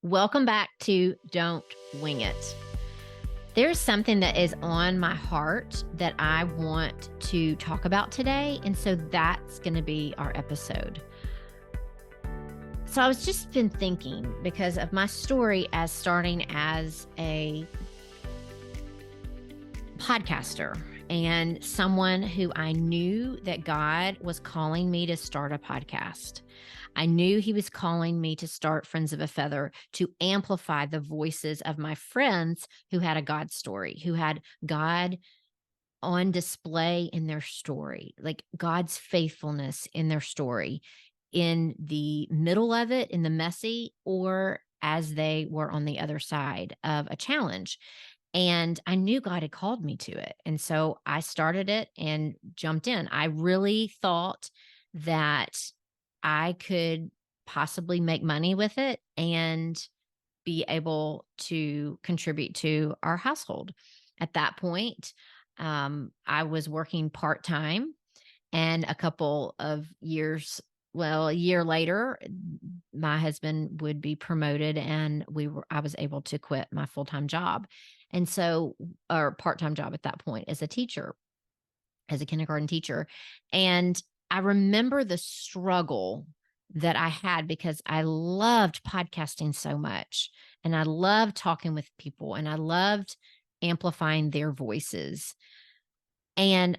Welcome back to Don't Wing It. There's something that is on my heart that I want to talk about today. And so that's going to be our episode. So I was just been thinking because of my story as starting as a podcaster and someone who I knew that God was calling me to start a podcast. I knew he was calling me to start Friends of a Feather to amplify the voices of my friends who had a God story, who had God on display in their story, like God's faithfulness in their story, in the middle of it, in the messy, or as they were on the other side of a challenge. And I knew God had called me to it. And so I started it and jumped in. I really thought that I could possibly make money with it and be able to contribute to our household. At that point, I was working part time, and a couple of years, well, a year later, my husband would be promoted, and I was able to quit my full time job, and so, or part time job at that point as a teacher, as a kindergarten teacher, and I remember the struggle that I had because I loved podcasting so much and I loved talking with people and I loved amplifying their voices. And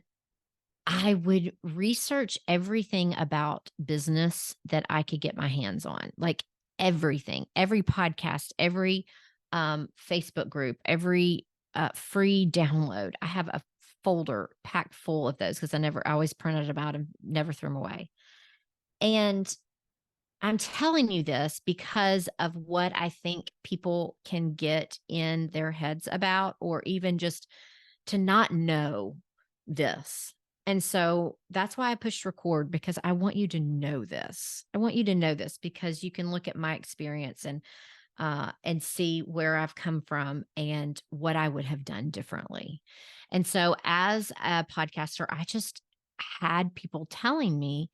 I would research everything about business that I could get my hands on, like everything, every podcast, every Facebook group, every free download. I have a folder packed full of those because I always printed them out and never threw them away. And I'm telling you this because of what I think people can get in their heads about, or even just to not know this. And so that's why I pushed record, because I want you to know this. I want you to know this because you can look at my experience and see where I've come from and what I would have done differently. And so as a podcaster, I just had people telling me,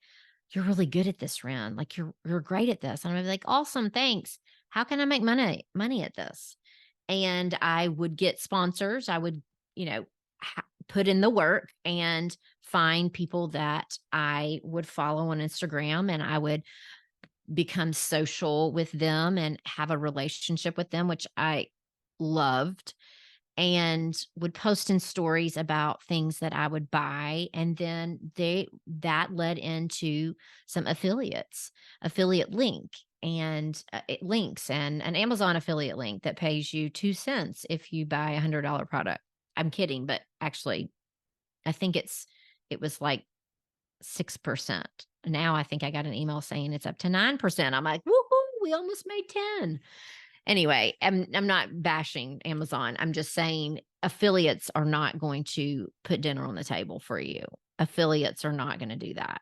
"You're really good at this, Ren. Like you're great at this." And I'm like, "Awesome, thanks. How can I make money at this?" And I would get sponsors. I would, you know, put in the work and find people that I would follow on Instagram, and I would become social with them and have a relationship with them, which I loved, and would post in stories about things that I would buy. And then that led into some affiliate link and links, and an Amazon affiliate link that pays you 2 cents if you buy $100 product. I'm kidding, but actually I think it was like 6%. Now I think I got an email saying it's up to 9%. I'm like, woohoo, we almost made 10. Anyway, I'm not bashing Amazon. I'm just saying affiliates are not going to put dinner on the table for you. Affiliates are not going to do that.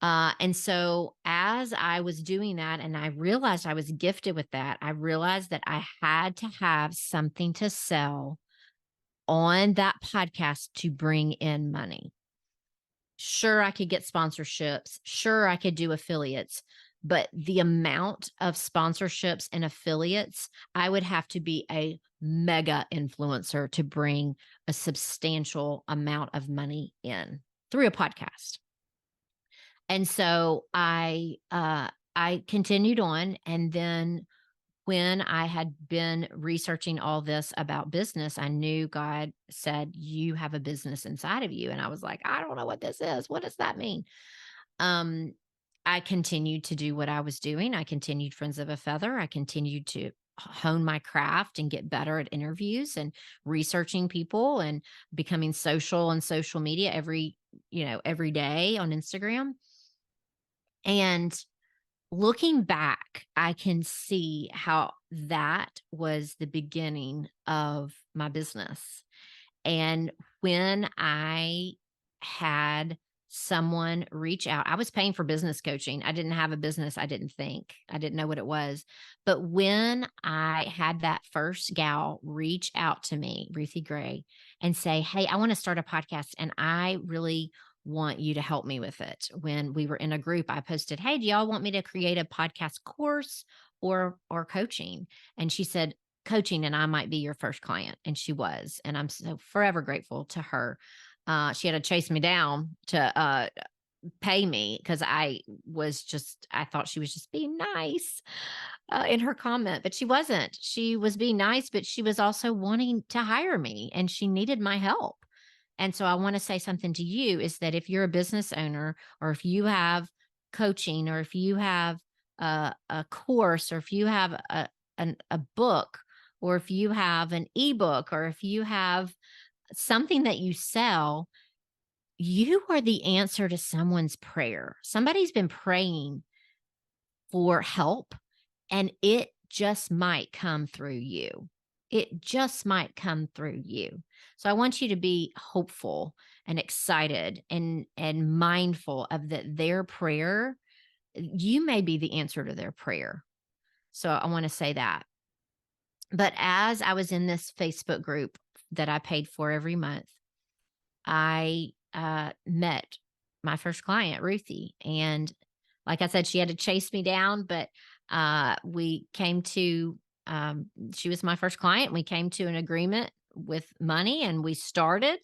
And so as I was doing that and I realized I was gifted with that, I realized that I had to have something to sell on that podcast to bring in money. Sure, I could get sponsorships. Sure, I could do affiliates, but the amount of sponsorships and affiliates, I would have to be a mega influencer to bring a substantial amount of money in through a podcast. And so I continued on, and then when I had been researching all this about business, I knew God said, "You have a business inside of you." And I was like, "I don't know what this is. What does that mean?" Um, I continued to do what I was doing. I continued Friends of a Feather. I continued to hone my craft and get better at interviews and researching people and becoming social on social media every day on Instagram. And looking back, I can see how that was the beginning of my business. And when I had someone reach out, I was paying for business coaching. I didn't have a business. I didn't think, I didn't know what it was. But when I had that first gal reach out to me, Ruthie Gray, and say, "Hey, I want to start a podcast and I really want you to help me with it." When we were in a group, I posted, "Hey, do y'all want me to create a podcast course or coaching? And she said, coaching, and I might be your first client. And she was. And I'm so forever grateful to her. She had to chase me down to pay me because I thought she was just being nice in her comment, but she wasn't. She was being nice, but she was also wanting to hire me and she needed my help. And so I want to say something to you is that if you're a business owner, or if you have coaching, or if you have a course, or if you have a book, or if you have an ebook, or if you have something that you sell, you are the answer to someone's prayer. Somebody's been praying for help, and it just might come through you. It just might come through you. So I want you to be hopeful and excited and mindful of that their prayer, you may be the answer to their prayer. So I want to say that. But as I was in this Facebook group that I paid for every month, I met my first client, Ruthie. And like I said, she had to chase me down, but we came to, she was my first client. We came to an agreement with money and we started,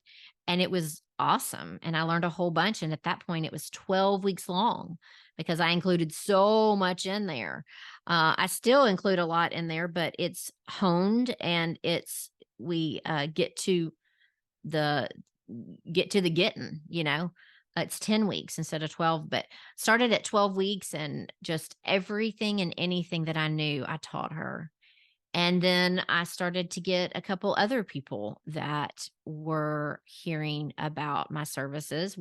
and it was awesome. And I learned a whole bunch. And at that point, it was 12 weeks long because I included so much in there. I still include a lot in there, but it's honed and we the get to the getting, it's 10 weeks instead of 12, but started at 12 weeks, and just everything and anything that I knew, I taught her. And then I started to get a couple other people that were hearing about my services,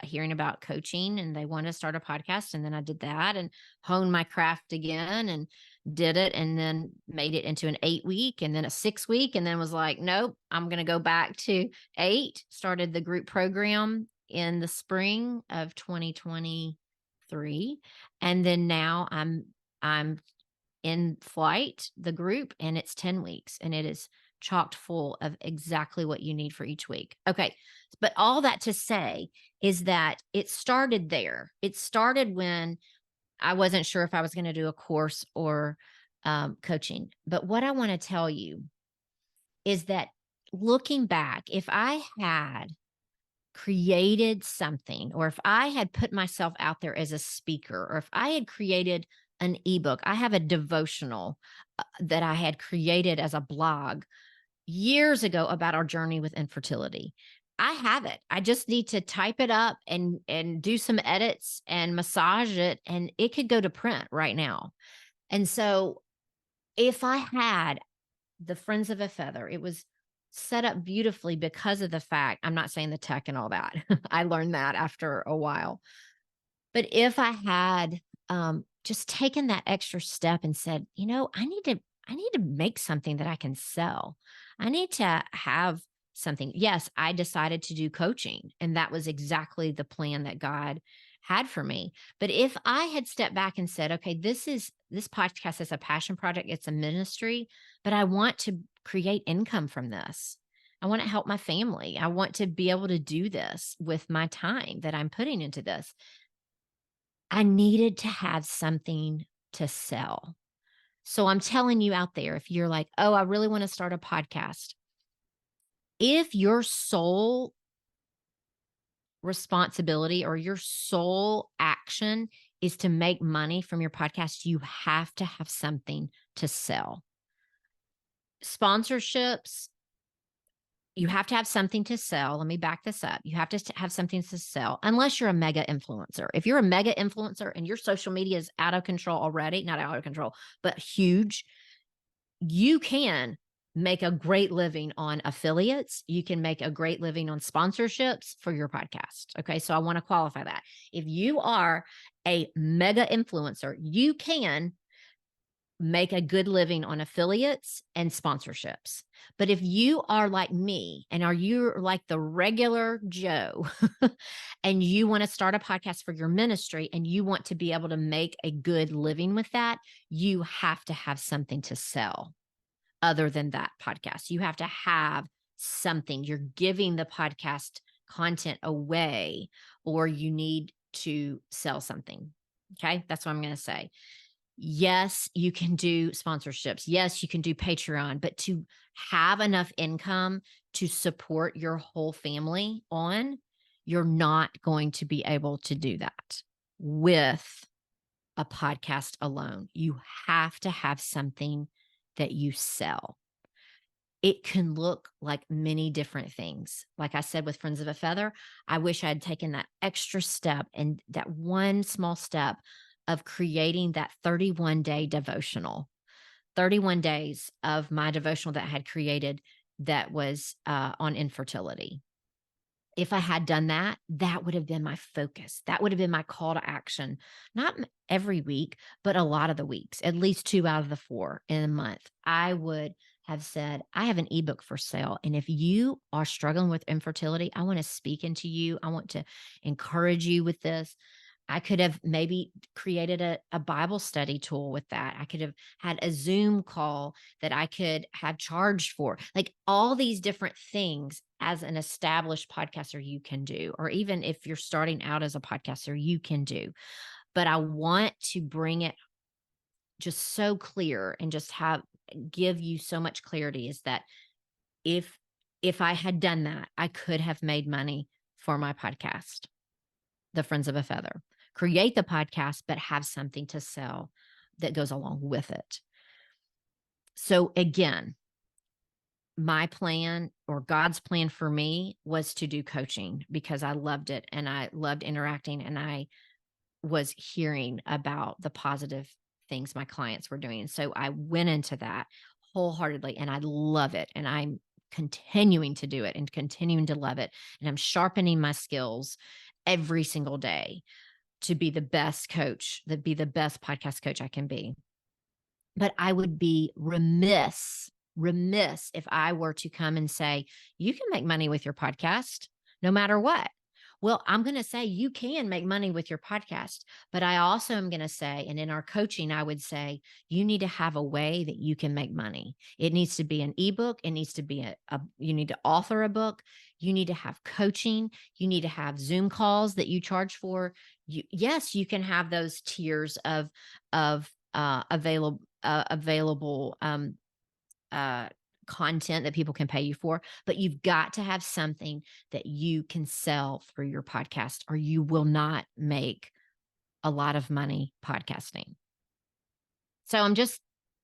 hearing about coaching, and they wanted to start a podcast. And then I did that and honed my craft again and did it, and then made it into an 8-week and then a 6-week. And then was like, nope, I'm going to go back to 8, started the group program in the spring of 2023. And then now I'm in flight, the group, and it's 10 weeks, and it is chocked full of exactly what you need for each week. Okay. But all that to say is that it started there. It started when I wasn't sure if I was going to do a course or coaching. But what I want to tell you is that looking back, if I had created something, or if I had put myself out there as a speaker, or if I had created an ebook, I have a devotional that I had created as a blog years ago about our journey with infertility. I have it. I just need to type it up and do some edits and massage it, and it could go to print right now. And so if I had the Friends of a Feather, it was set up beautifully because of the fact, I'm not saying the tech and all that. I learned that after a while. But if I had just taken that extra step and said, I need to make something that I can sell. I need to have something. Yes, I decided to do coaching, and that was exactly the plan that God had for me. But if I had stepped back and said, okay, this podcast is a passion project, it's a ministry, but I want to create income from this. I want to help my family. I want to be able to do this with my time that I'm putting into this. I needed to have something to sell. So I'm telling you out there, if you're like, oh, I really want to start a podcast, if your sole responsibility or your sole action is to make money from your podcast, you have to have something to sell. Sponsorships, you have to have something to sell. Let me back this up. You have to have something to sell, unless you're a mega influencer. If you're a mega influencer and your social media is out of control already, not out of control, but huge, you can make a great living on affiliates. You can make a great living on sponsorships for your podcast. Okay. So I want to qualify that. If you are a mega influencer, you can make a good living on affiliates and sponsorships. But if you are like me and you're like the regular Joe and you want to start a podcast for your ministry and you want to be able to make a good living with that, you have to have something to sell other than that podcast. You have to have something. You're giving the podcast content away, or you need to sell something. Okay. That's what I'm going to say. Yes, you can do sponsorships. Yes, you can do Patreon, but to have enough income to support your whole family on, you're not going to be able to do that with a podcast alone. You have to have something that you sell. It can look like many different things. Like I said with Friends of a Feather, I wish I had taken that extra step and that one small step of creating that 31-day devotional. 31 days of my devotional that I had created that was on infertility. If I had done that, that would have been my focus. That would have been my call to action. Not every week, but a lot of the weeks, at least 2 out of the 4 in a month. I would have said, I have an ebook for sale. And if you are struggling with infertility, I want to speak into you. I want to encourage you with this. I could have maybe created a Bible study tool with that. I could have had a Zoom call that I could have charged for. Like all these different things as an established podcaster you can do, or even if you're starting out as a podcaster, you can do. But I want to bring it just so clear and just give you so much clarity is that if I had done that, I could have made money for my podcast, The Friends of a Feather. Create the podcast, but have something to sell that goes along with it. So again, my plan or God's plan for me was to do coaching because I loved it and I loved interacting and I was hearing about the positive things my clients were doing. So I went into that wholeheartedly and I love it. And I'm continuing to do it and continuing to love it. And I'm sharpening my skills every single day to be the best coach, to be the best podcast coach I can be. But I would be remiss if I were to come and say, you can make money with your podcast no matter what. Well, I'm going to say you can make money with your podcast, but I also am going to say, and in our coaching, I would say you need to have a way that you can make money. It needs to be an ebook. It needs to be you need to author a book. You need to have coaching. You need to have Zoom calls that you charge for. Yes, you can have those tiers of available content that people can pay you for, but you've got to have something that you can sell through your podcast, or you will not make a lot of money podcasting. So I'm just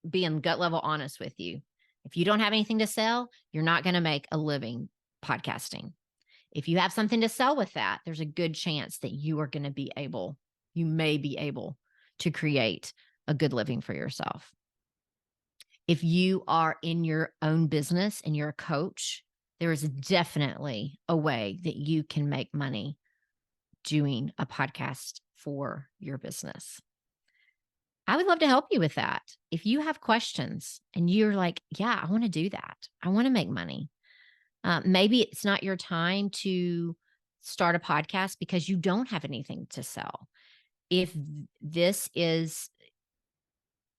being gut level honest with you. If you don't have anything to sell, you're not going to make a living podcasting. If you have something to sell with that, there's a good chance that you may be able to create a good living for yourself. If you are in your own business and you're a coach, there is definitely a way that you can make money doing a podcast for your business. I would love to help you with that. If you have questions and you're like, yeah, I want to do that. I want to make money. Maybe it's not your time to start a podcast because you don't have anything to sell. If this is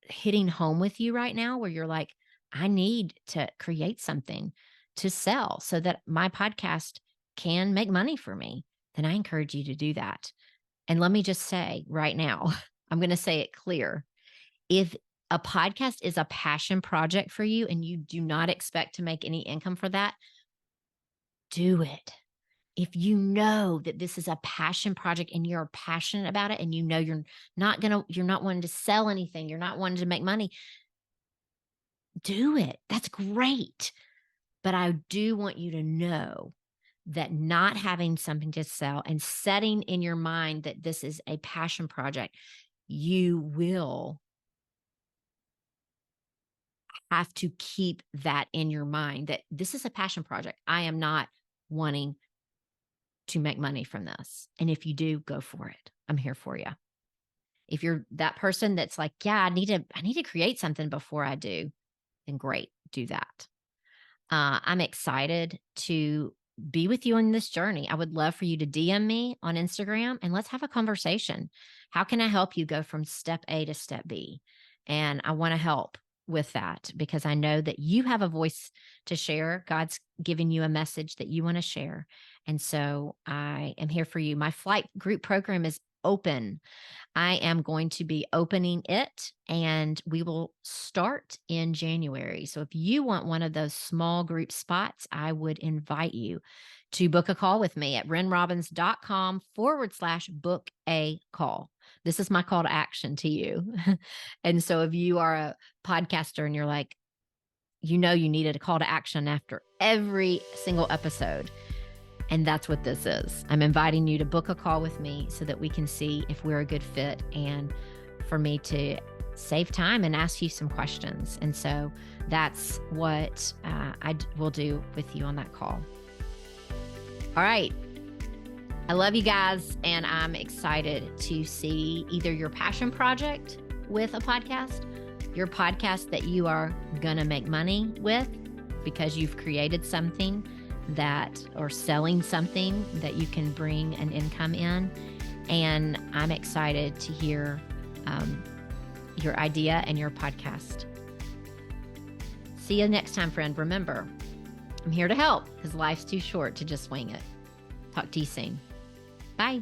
hitting home with you right now where you're like, I need to create something to sell so that my podcast can make money for me, then I encourage you to do that. And let me just say right now, I'm going to say it clear. If a podcast is a passion project for you and you do not expect to make any income for that, do it. If you know that this is a passion project and you're passionate about it and you know you're not wanting to sell anything, you're not wanting to make money, do it. That's great. But I do want you to know that not having something to sell and setting in your mind that this is a passion project, you will have to keep that in your mind that this is a passion project. I am not wanting to make money from this. And if you do, go for it. I'm here for you. If you're that person that's like, yeah, I need to create something before I do, then great, do that. I'm excited to be with you on this journey. I would love for you to DM me on Instagram and let's have a conversation. How can I help you go from step A to step B? And I want to help with that because I know that you have a voice to share. God's given you a message that you want to share. And so I am here for you. My flight group program is open. I am going to be opening it, and we will start in January. So if you want one of those small group spots, I would invite you to book a call with me at renrobbins.com/book a call. This is my call to action to you. And so if you are a podcaster and you're like, you needed a call to action after every single episode, and that's what this is. I'm inviting you to book a call with me so that we can see if we're a good fit, and for me to save time and ask you some questions. And so that's what I will do with you on that call. All right. I love you guys, and I'm excited to see either your passion project with a podcast, your podcast that you are going to make money with because you've created something or selling something that you can bring an income in. And I'm excited to hear your idea and your podcast. See you next time, friend. Remember, I'm here to help because life's too short to just wing it. Talk to you soon. Bye.